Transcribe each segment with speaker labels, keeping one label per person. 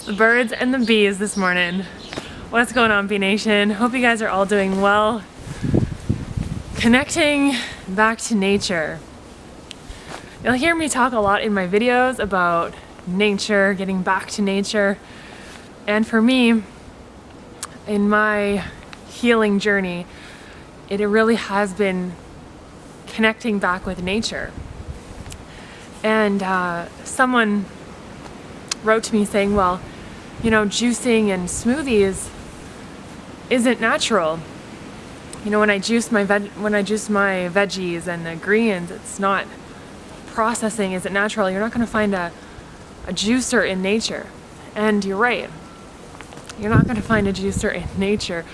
Speaker 1: The birds and the bees this morning. What's going on, Bee Nation? Hope you guys are all doing well. Connecting back to nature. You'll hear me talk a lot in my videos about nature, getting back to nature. And for me, in my healing journey, it really has been connecting back with nature. And someone wrote to me saying, well, you know, juicing and smoothies isn't natural. You know, when I juice my veggies and the greens, it's not processing isn't natural. You're not going to find a juicer in nature. And you're right. You're not going to find a juicer in nature.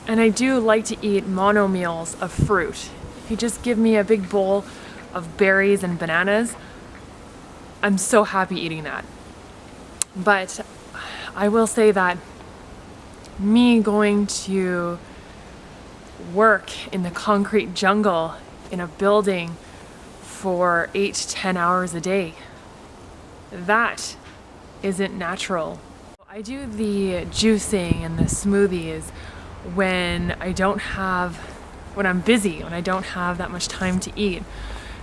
Speaker 1: And I do like to eat mono meals of fruit. If you just give me a big bowl of berries and bananas, I'm so happy eating that. But I will say that me going to work in the concrete jungle in a building for 8 to 10 hours a day, that isn't natural. I do the juicing and the smoothies when I'm busy, when I don't have that much time to eat.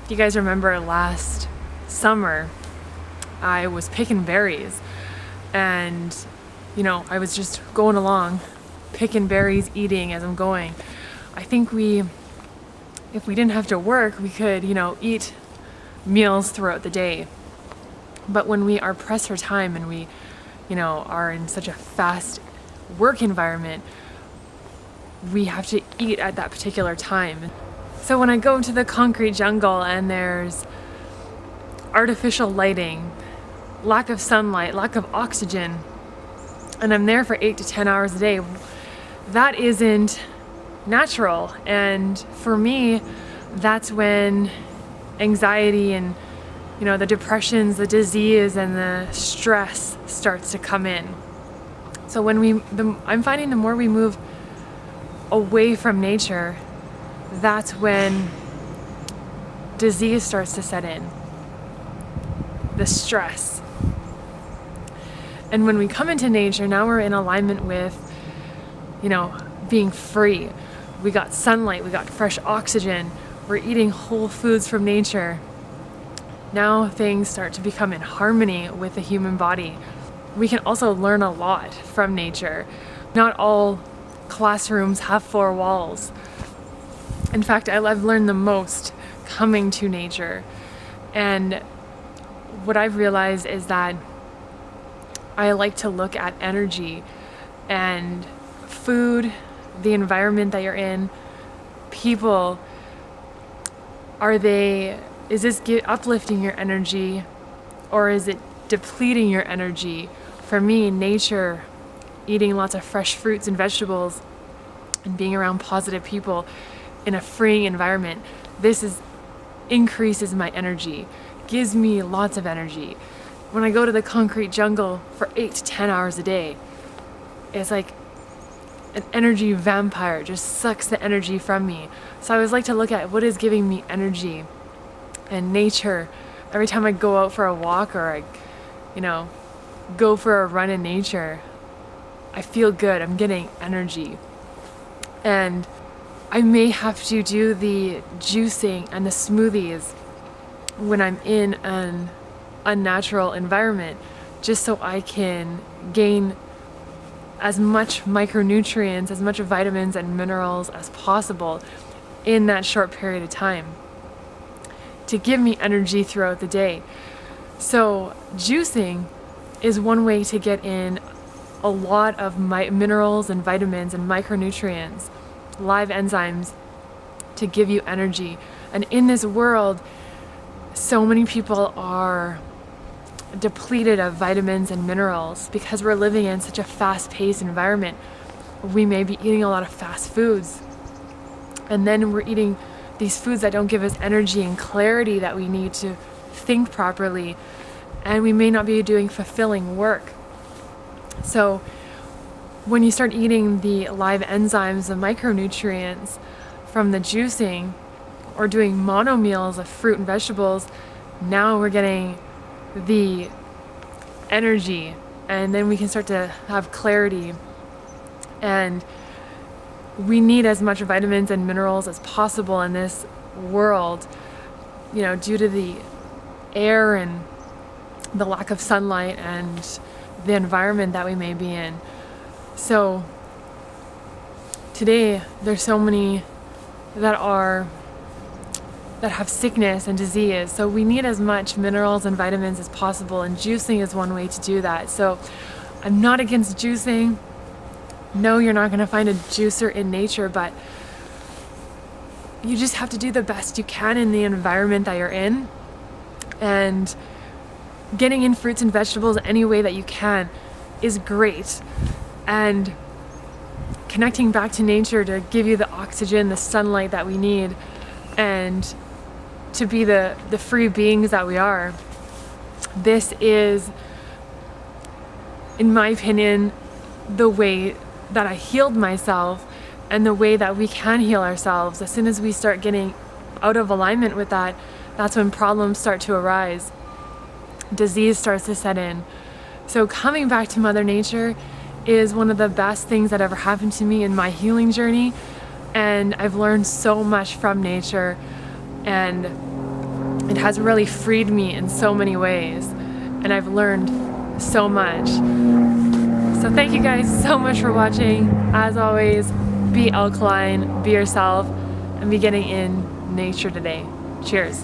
Speaker 1: If you guys remember last summer, I was picking berries and, you know, I was just going along, picking berries, eating as I'm going. I think if we didn't have to work, we could, you know, eat meals throughout the day. But when we are pressed for time and we, you know, are in such a fast work environment, we have to eat at that particular time. So when I go into the concrete jungle and there's artificial lighting, lack of sunlight, lack of oxygen, and I'm there for 8 to 10 hours a day, that isn't natural. And for me, that's when anxiety and, you know, the depressions, the disease, and the stress starts to come in. So I'm finding the more we move away from nature, that's when disease starts to set in. The stress. And when we come into nature, now we're in alignment with, you know, being free. We got sunlight, we got fresh oxygen, we're eating whole foods from nature. Now things start to become in harmony with the human body. We can also learn a lot from nature. Not all classrooms have 4 walls. In fact, I've learned the most coming to nature. And what I've realized is that I like to look at energy and food, the environment that you're in, people. Is this uplifting your energy or is it depleting your energy? For me, nature, eating lots of fresh fruits and vegetables and being around positive people in a freeing environment, increases my energy, gives me lots of energy. When I go to the concrete jungle for 8 to 10 hours a day, it's like an energy vampire, just sucks the energy from me. So I always like to look at what is giving me energy. And nature, every time I go out for a walk or I, you know, go for a run in nature, I feel good, I'm getting energy. And I may have to do the juicing and the smoothies when I'm in an unnatural environment, just so I can gain as much micronutrients, as much vitamins and minerals as possible in that short period of time to give me energy throughout the day. So juicing is one way to get in a lot of minerals and vitamins and micronutrients, live enzymes to give you energy. And in this world, so many people are depleted of vitamins and minerals because we're living in such a fast-paced environment. We may be eating a lot of fast foods, and then we're eating these foods that don't give us energy and clarity that we need to think properly, and we may not be doing fulfilling work. So when you start eating the live enzymes, the micronutrients from the juicing, or doing mono meals of fruit and vegetables, now we're getting the energy and then we can start to have clarity. And we need as much vitamins and minerals as possible in this world, you know, due to the air and the lack of sunlight and the environment that we may be in. So today there's so many that have sickness and disease, so we need as much minerals and vitamins as possible, and juicing is one way to do that. So I'm not against juicing. No, you're not going to find a juicer in nature, but you just have to do the best you can in the environment that you're in, and getting in fruits and vegetables any way that you can is great. And connecting back to nature to give you the oxygen, the sunlight that we need, and to be the free beings that we are. This is, in my opinion, the way that I healed myself, and the way that we can heal ourselves. As soon as we start getting out of alignment with that, that's when problems start to arise. Disease starts to set in. So coming back to Mother Nature is one of the best things that ever happened to me in my healing journey, and I've learned so much from nature, and it has really freed me in so many ways, and I've learned so much. So thank you guys so much for watching. As always, be alkaline, be yourself, and be getting in nature today. Cheers.